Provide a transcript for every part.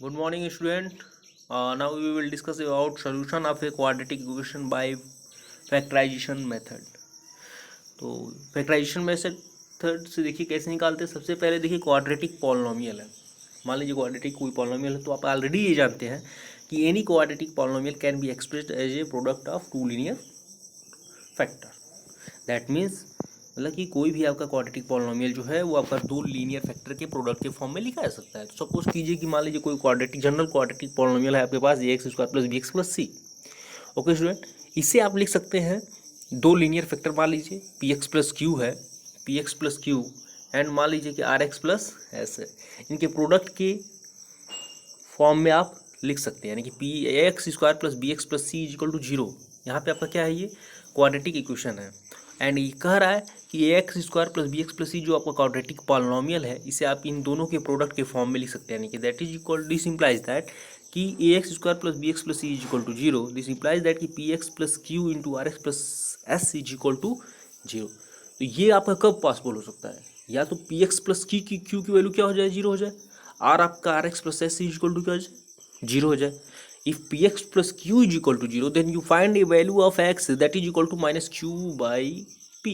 Good morning, student. Now we will discuss about solution of a quadratic equation by factorization method. तो factorisation method से देखिए कैसे निकालते हैं। सबसे पहले देखिए क्वाड्रेटिक पॉलिनोमियल है। मान लीजिए क्वाड्रेटिक कोई पॉलिनोमियल है तो आप ऑलरेडी ये जानते हैं कि any quadratic polynomial can be expressed as a product of two linear factor. That means मतलब कि कोई भी आपका क्वाड्रेटिक पॉलिनोमियल जो है वो आपका दो लीनियर फैक्टर के प्रोडक्ट के फॉर्म में लिखा जा सकता है। तो सपोज कीजिए कि मान लीजिए कोई क्वाड्रेटिक जनरल क्वाड्रेटिक पॉलिनोमियल है आपके पास ax² + bx + c। Okay student, इसे आप लिख सकते हैं दो लीनियर फैक्टर। मान लीजिए px + q है, px + q एंड मान लीजिए कि rx + s है। इनके प्रोडक्ट के फॉर्म में आप लिख सकते हैं, यानी कि ax² + bx + c = 0। यहाँ पे आपका क्या है, ये क्वाड्रेटिक इक्वेशन है एंड ये कह रहा है कि ax² + bx + c जो आपका क्वाड्रेटिक पॉलिनोमियल है इसे आप इन दोनों के प्रोडक्ट के फॉर्म में लिख सकते हैं, यानी कि that is equal this implies that कि ax² + bx + c = 0। This implies that कि px + q × rx + s = 0। तो ये आपका कब पॉसिबल हो सकता है, या तो px + q की वैल्यू क्या हो जाए, 0 हो जाए, और आपका rx + s = क्या हो जाए, 0 हो जाए। If px + q = 0, then you find a value of x that is equal to -q/p.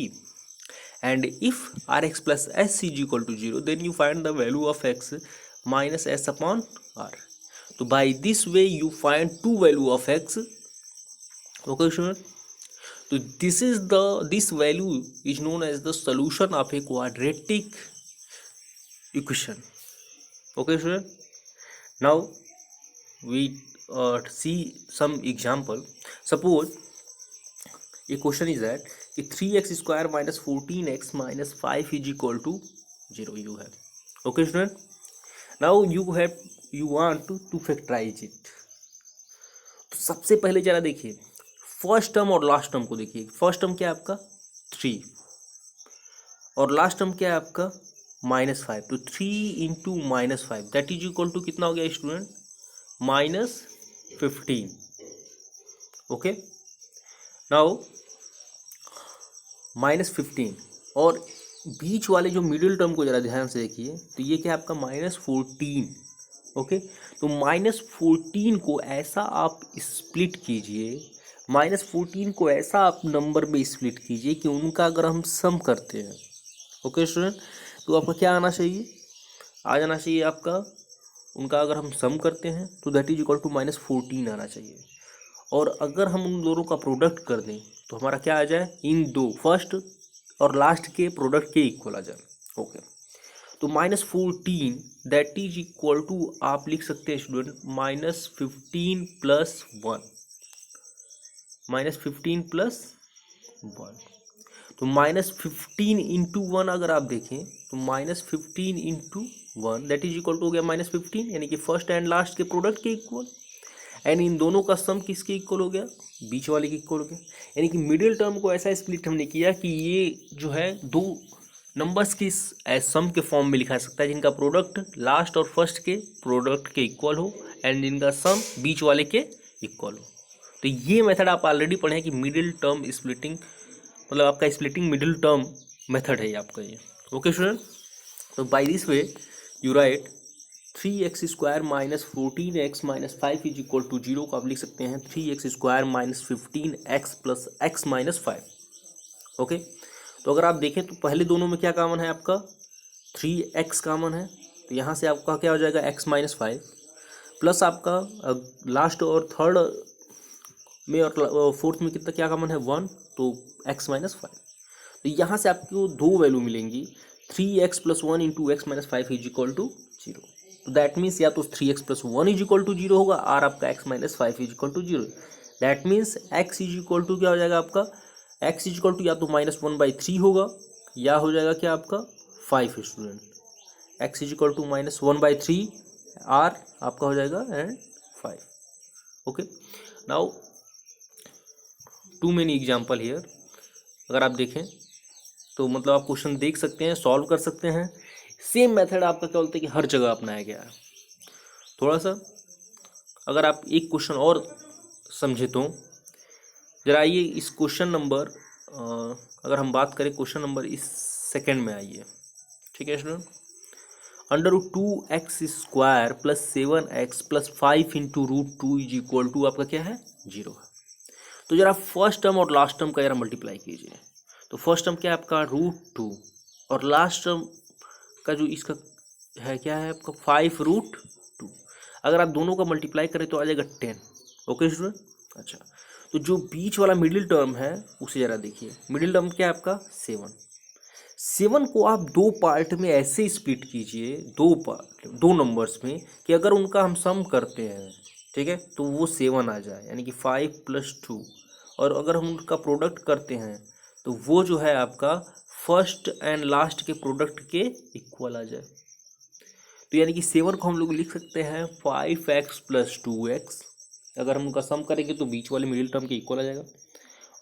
And if rx + s = 0, then you find the value of x -s/r. So by this way you find two value of x. Okay, sure. So this value is known as the solution of a quadratic equation. Okay, sure. Now we see some example. Suppose a question is that 3x² - 14x - 5 = 0 you have. Okay student, now you want to factorize it. तो सबसे पहले जरा देखिए first term और last term को देखिए। First term क्या है आपका 3 और लास्ट टर्म क्या है आपका -5। तो 3 × -5 दैट इज इक्वल टू कितना हो गया स्टूडेंट, -15। ओके, नाउ -15 और बीच वाले जो मिडिल टर्म को जरा ध्यान से देखिए, तो ये क्या है आपका -14। ओके, तो -14 को ऐसा आप स्प्लिट कीजिए, -14 को ऐसा आप नंबर में स्प्लिट कीजिए कि उनका अगर हम सम करते हैं, ओके स्टूडेंट, तो आपका क्या आना चाहिए, आ जाना चाहिए आपका, उनका अगर हम सम करते हैं तो दैट इज इक्वल टू -14 आना चाहिए। और अगर हम उन दोनों का प्रोडक्ट कर दें तो हमारा क्या आ जाए, इन दो फर्स्ट और लास्ट के प्रोडक्ट के इक्वल आ जाए। ओके, तो -14 दैट इज इक्वल टू आप लिख सकते हैं स्टूडेंट -15 + 1, -15 + 1। तो -15 × 1 अगर आप देखें तो -15 × 1 दैट इज इक्वल टू हो गया -15, यानी कि फर्स्ट एंड लास्ट के प्रोडक्ट के इक्वल, एंड इन दोनों का सम किसके इक्वल हो गया, बीच वाले के इक्वल हो गया। यानी कि मिडिल टर्म को ऐसा स्प्लिट हमने किया कि ये जो है दो नंबर्स की सम के फॉर्म में लिखा जा सकता है जिनका प्रोडक्ट लास्ट और फर्स्ट के प्रोडक्ट के इक्वल हो एंड जिनका सम बीच वाले के इक्वल हो। तो ये मेथड आप ऑलरेडी पढ़े हैं कि मिडिल टर्म स्प्लिटिंग, मतलब आपका स्प्लिटिंग मिडिल टर्म मेथड है ये आपका ये। Okay student, so by this way you write 3x² - 14x - 5 = 0 को आप लिख सकते हैं 3x² - 15x + x - 5। ओके, तो अगर आप देखें तो पहले दोनों में क्या कॉमन है आपका, 3x कॉमन है, तो यहाँ से आपका क्या हो जाएगा x - 5 प्लस आपका लास्ट और थर्ड में और फोर्थ में कितना क्या कॉमन है 1, तो x - 5। तो यहाँ से आपको दो वैल्यू मिलेंगी, 3x + 1 × x - 5 = 0। तो दैट मीन्स या तो 3x + 1 = 0 होगा और आपका x - 5 = 0। दैट मीन्स x = क्या हो जाएगा आपका, x = या तो -1/3 होगा या हो जाएगा क्या आपका 5 स्टूडेंट, x = -1/3 और आपका हो जाएगा and 5। Okay, now too many example here. अगर आप देखें तो मतलब आप क्वेश्चन देख सकते हैं, सॉल्व कर सकते हैं। सेम मेथड आपका क्या बोलते हैं कि हर जगह अपनाया गया है। थोड़ा सा अगर आप एक क्वेश्चन और समझे तो जरा आइए इस क्वेश्चन नंबर, अगर हम बात करें क्वेश्चन नंबर इस सेकंड में आइए, ठीक है student. Under root 2x² plus 7x plus 5 into root 2 is equal to आपका क्या है 0 है। तो जरा फर्स्ट टर्म और लास्ट टर्म का जरा मल्टीप्लाई कीजिए। तो फर्स्ट टर्म क्या है आपका रूट 2 और लास्ट टर्म का जो इसका है क्या है आपका 5√2। अगर आप दोनों का मल्टीप्लाई करें तो आ जाएगा 10। Okay student. अच्छा, तो जो बीच वाला मिडिल टर्म है उसे जरा देखिए। मिडिल टर्म क्या है आपका 7 को आप दो पार्ट में ऐसे स्प्लिट कीजिए, दो नंबर्स में, कि अगर उनका हम सम करते हैं, ठीक है, तो वो 7 आ जाए, यानी कि 5 + 2। और अगर हम उनका प्रोडक्ट करते हैं तो वो जो है आपका फर्स्ट एंड लास्ट के प्रोडक्ट के इक्वल आ जाए। तो यानी कि 7 को हम लोग लिख सकते हैं 5x + 2x। अगर हम उनका सम करेंगे तो बीच वाले मिडिल टर्म के इक्वल आ जाएगा।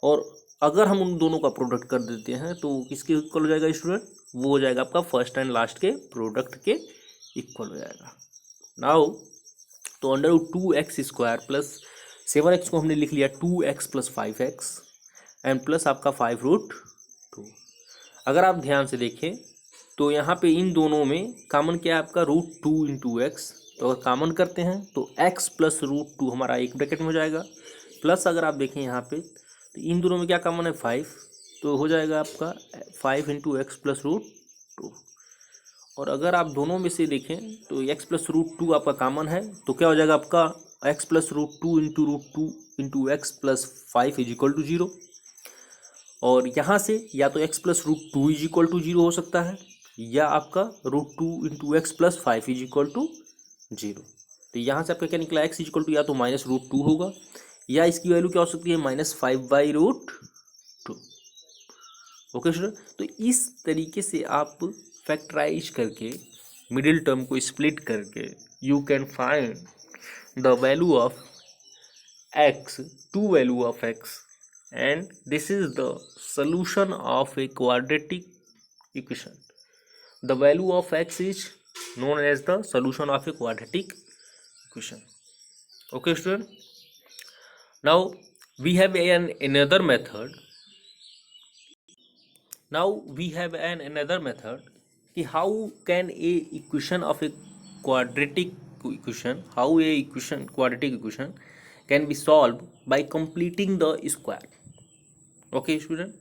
और अगर हम उन दोनों का प्रोडक्ट कर देते हैं तो किसके इक्वल हो जाएगा स्टूडेंट? वो हो जाएगा आपका फर्स्ट एंड लास्ट के प्रोडक्ट के इक्वल हो जाएगा। नाउ तो under root 2x² plus 7x को हमने लिख लिया 2x + 5x एंड प्लस आपका 5√2। अगर आप ध्यान से देखें तो यहाँ पे इन दोनों में कॉमन क्या है आपका √2 × x। तो अगर कॉमन करते हैं तो x + √2 हमारा एक ब्रैकेट में हो जाएगा, प्लस अगर आप देखें यहाँ पे तो इन दोनों में क्या कॉमन है 5, तो हो जाएगा आपका 5 × x + √2। और अगर आप दोनों में से देखें तो x + √2 आपका कॉमन है, तो क्या हो जाएगा आपका x + √2 × √2 × x + 5 = 0। और यहाँ से या तो x + √2 = 0 हो सकता है, या आपका √2 × x + 5 = 0। तो यहाँ से आपका क्या निकला x = या तो -√2 होगा, या इसकी वैल्यू क्या हो सकती है -5/√2। Okay student. तो इस तरीके से आप फैक्टराइज करके मिडिल टर्म को स्प्लिट करके you can find the value of x, two value of x, and this is the solution of a quadratic equation. The value of x is known as the solution of a quadratic equation. Okay student, now we have another method. कि how can a equation of a quadratic equation, quadratic equation can be solved by completing the square. Okay student.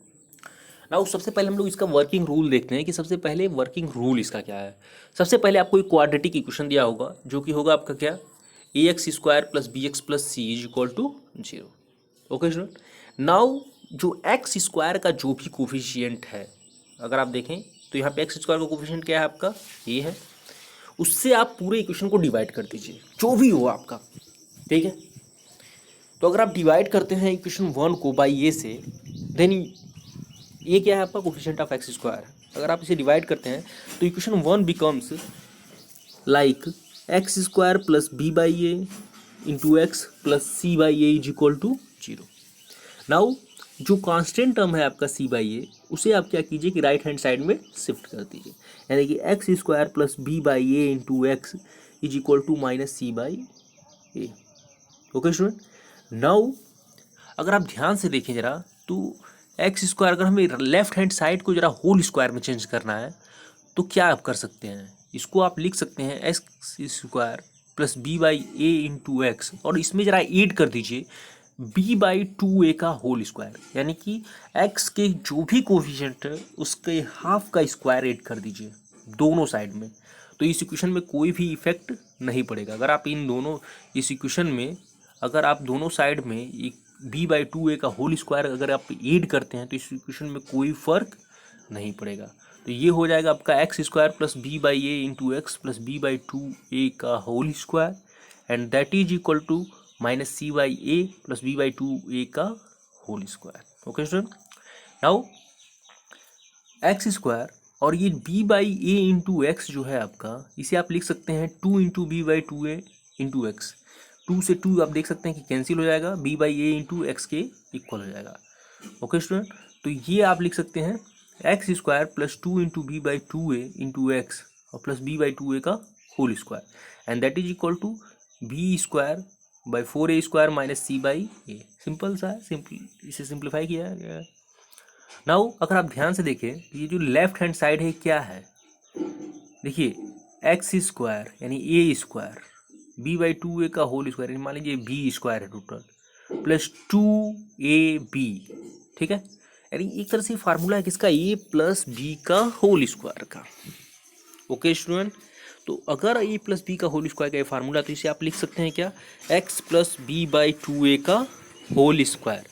Now सबसे पहले हम लोग इसका working rule देखते हैं कि सबसे पहले वर्किंग रूल इसका क्या है। सबसे पहले आपको एक क्वाड्रेटिक इक्वेशन दिया होगा जो कि होगा आपका क्या ax² + bx + c = 0। Okay student. Now जो x² का जो भी कोफिशिएंट है, अगर आप देखें तो यहाँ पे x² का कोफिशिएंट क्या है आपका ये है, उससे आप पूरे इक्वेशन को डिवाइड कर दीजिए जो भी हो आपका, ठीक है। तो अगर आप डिवाइड करते हैं इक्वेशन 1 को बाई ए से, देन ये क्या है आपका कोफिशिएंट ऑफ x²। अगर आप इसे डिवाइड करते हैं तो equation 1 becomes like x² + b/a × x + c/a = 0। Now जो कांस्टेंट टर्म है आपका c/a, उसे आप क्या कीजिए कि राइट हैंड साइड में शिफ्ट कर दीजिए, यानी कि x² + b/a × x = -c/a। Okay student. Now अगर आप ध्यान से देखें जरा तो x², अगर हमें लेफ्ट हैंड साइड को जरा होल स्क्वायर में चेंज करना है तो क्या आप कर सकते हैं, इसको आप लिख सकते हैं x² + b/a × x, और इसमें जरा ऐड कर दीजिए b/2a का होल स्क्वायर, यानी कि x के जो भी कोफिशिएंट है उसके हाफ का स्क्वायर ऐड कर दीजिए दोनों साइड में। तो इस इक्वेशन में कोई भी इफेक्ट नहीं पड़ेगा। अगर आप इस इक्वेशन में अगर आप दोनों साइड में एक b/2a का होल स्क्वायर अगर आप ऐड करते हैं तो इस इक्वेशन में कोई फर्क नहीं पड़ेगा। तो ये हो जाएगा आपका x² + b/a × x + b/2a का whole square, and that is equal to -c/a + b/2a का whole square. Okay student. Now x² और ये b/a × x जो है आपका, इसे आप लिख सकते हैं 2 × b/2a × x। 2 से 2 आप देख सकते हैं कि कैंसिल हो जाएगा, b/a × x के इक्वल हो जाएगा। Okay student. तो ये आप लिख सकते हैं x² + 2 × b/2a × x और प्लस b/2a का whole square, and that is equal to b² / 4a² - c/a। Simple सा है, इसे सिंप्लीफाई किया गया है। नाउ अगर आप ध्यान से देखें ये जो लेफ्ट हैंड साइड है क्या है, देखिए एक्स स्क्वायर यानी A square B by two A का होल स्क्वायर यानी मान लीजिए बी स्क्वायर है total plus two A B, ठीक है। यानी एक तरह से फार्मूला है किसका, ए प्लस बी का होल स्क्वायर का। ओके स्टूडेंट, तो अगर ए प्लस बी का होल स्क्वायर का ये फार्मूला, तो इसे आप लिख सकते हैं क्या, X plus B by two A का होल स्क्वायर।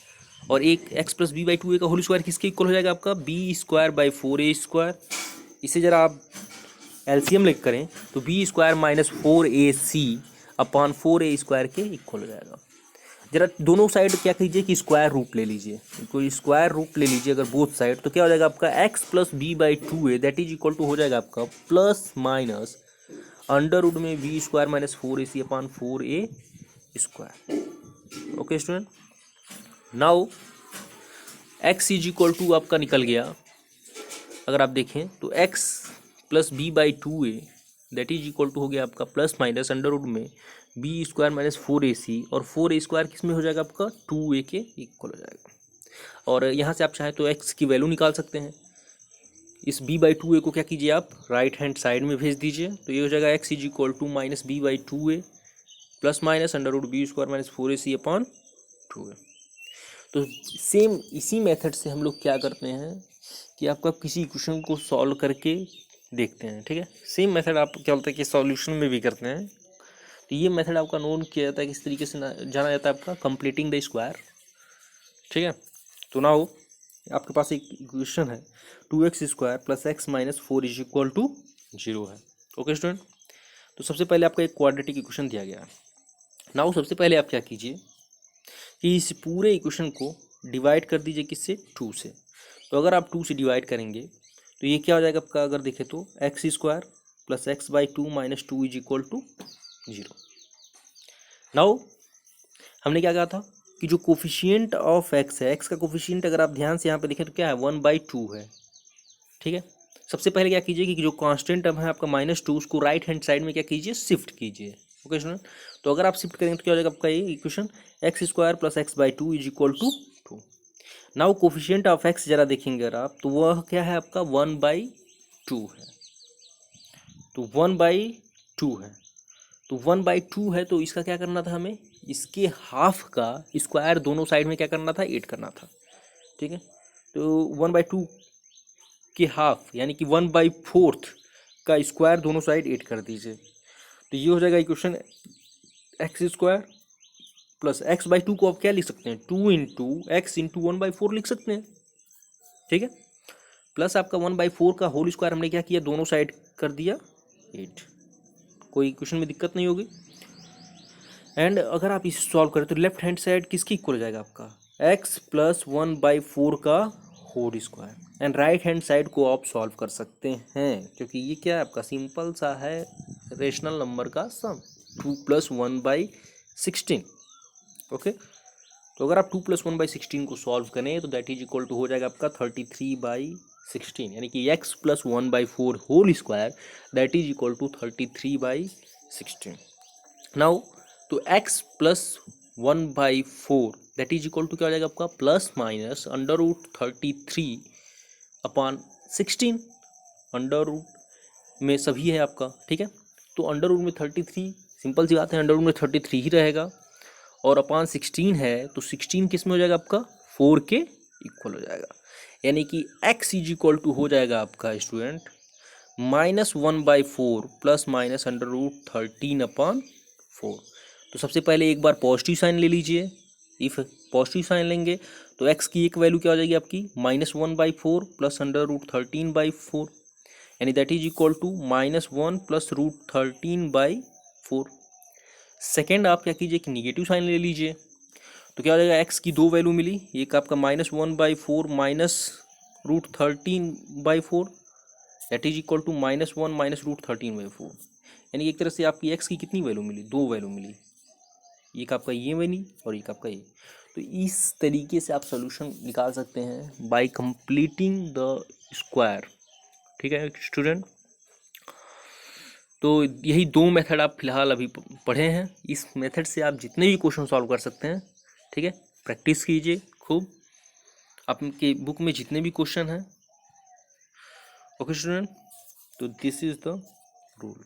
और एक X plus B by two A का होल स्क्वायर किसके इक्वल हो जाएगा आपका, B square by four A square. इसे जरा आप एलसीएम लिख करें तो B square minus four A C upon four A square के इक्वल हो जाएगा। जरा दोनों साइड क्या कीजिए कि स्क्वायर रूट ले लीजिए, तो स्क्वायर रूट ले लीजिए अगर बोथ साइड, तो क्या हो जाएगा आपका X plus B by two A that is equal to हो जाएगा आपका प्लस माइनस अंडर रूट में B square minus four A C upon four A square. Okay student, now X is equal to आपका निकल गया, अगर आप देखें तो X plus B by two A that is equal to हो गया आपका प्लस माइनस अंडर रूट में B square minus four A सी, और फोर ए स्क्वायर किस में हो जाएगा आपका, टू ए के इक्वल हो जाएगा। और यहाँ से आप चाहें तो एक्स की वैल्यू निकाल सकते हैं। इस बी बाई टू ए को क्या कीजिए आप राइट हैंड साइड में भेज दीजिए, तो ये हो जाएगा X is equal to minus B by two A plus minus under root B square minus four A C upon two A. तो सेम इसी मेथड से हम लोग क्या करते हैं कि आपका किसी क्वेश्चन को सॉल्व करके देखते हैं, ठीक है। सेम मेथड आप क्या बोलते हैं कि सॉल्यूशन में भी करते हैं। तो ये मेथड आपका नोन किया जाता है, किस तरीके से जाना जाता है आपका कंप्लीटिंग द स्क्वायर, ठीक है। तो नाउ आपके पास एक इक्वेशन है two X square plus X minus four is equal to zero है। ओके स्टूडेंट, तो सबसे पहले आपका एक क्वाड्रेटिक इक्वेशन दिया गया है। नाउ सबसे पहले आप क्या कीजिए कि इस पूरे इक्वेशन को डिवाइड कर दीजिए किससे, टू से। तो अगर आप टू से डिवाइड करेंगे तो ये क्या हो जाएगा आपका, अगर देखें तो X square plus X by two minus two is equal to zero. Now हमने क्या कहा था कि जो कोफिशिएंट ऑफ एक्स है, एक्स का कोफिशिएंट अगर आप ध्यान से यहाँ पे देखें तो क्या है, वन बाई टू है, ठीक है। सबसे पहले क्या कीजिए कि जो कांस्टेंट टर्म है आपका माइनस टू, उसको राइट हैंड साइड में क्या कीजिए, शिफ्ट कीजिए। ओके स्टूडेंट, तो अगर आप शिफ्ट करेंगे तो क्या हो जाएगा आपका ये equation, X square plus X by two is equal to two. Now coefficient of X जरा देखेंगे अगर आप, तो वह क्या है आपका वन बाई टू है, तो वन बाई टू है, तो वन बाई टू है, तो इसका क्या करना था हमें, इसके हाफ का स्क्वायर दोनों साइड में क्या करना था, एड करना था, ठीक है। तो वन बाई टू के हाफ यानी कि वन बाई फोर्थ का स्क्वायर दोनों साइड एड कर दीजिए, तो ये हो जाएगा equation X square plus X by to को आप क्या लिख सकते हैं, two into x into one by four लिख सकते हैं, ठीक है। प्लस आपका वन बाई फोर का होल स्क्वायर हमने क्या किया, दोनों साइड कर दिया एट, कोई क्वेश्चन में दिक्कत नहीं होगी। एंड अगर आप इसे सॉल्व करें तो लेफ्ट हैंड साइड किसकी इक्वल हो जाएगा आपका, X plus one by four का whole square. And right hand side को आप सॉल्व कर सकते हैं, क्योंकि ये क्या है आपका सिंपल सा है रेशनल नंबर का sum, two plus one by sixteen. Okay, तो अगर आप two plus one by sixteen को सॉल्व करें तो दैट इज इक्वल टू हो जाएगा आपका 33 बाई सिक्सटीन, यानी कि X plus one by four whole square that is equal to 33 by sixteen. Now तो x plus one by four that is equal to क्या हो जाएगा आपका, plus minus under root 33 upon 16, under root में सभी है आपका, ठीक है। तो अंडर रूट में 33, सिंपल सी बात है, अंडर रूट में 33 ही रहेगा, और अपॉन 16 है तो 16 किस में हो जाएगा आपका, 4 के इक्वल हो जाएगा, यानी कि x इज इक्वल टू हो जाएगा आपका student minus one by four plus minus under root 13 upon 4। तो सबसे पहले एक बार पॉजिटिव साइन ले लीजिए, इफ पॉजिटिव साइन लेंगे तो x की एक वैल्यू क्या हो जाएगी आपकी, minus one by four plus under root 13 by four, यानी that is equal to minus one plus root 13 by four. Second आप क्या कीजिए कि निगेटिव साइन ले लीजिए, तो क्या हो जाएगा, x की दो वैल्यू मिली, एक आपका minus one by four minus root 13 by four that is equal to minus one minus root 13 by four, यानी एक तरह से आपकी x की कितनी वैल्यू मिली, दो वैल्यू मिली, एक आपका ये बनी और एक आपका ये। तो इस तरीके से आप सोल्यूशन निकाल सकते हैं बाय कंप्लीटिंग द स्क्वायर, ठीक है स्टूडेंट। तो यही दो मेथड आप फिलहाल अभी पढ़े हैं, इस मेथड से आप जितने भी क्वेश्चन सॉल्व कर सकते हैं, ठीक है। प्रैक्टिस कीजिए खूब, आपके बुक में जितने भी क्वेश्चन हैं। ओके स्टूडेंट, तो दिस इज द रूल।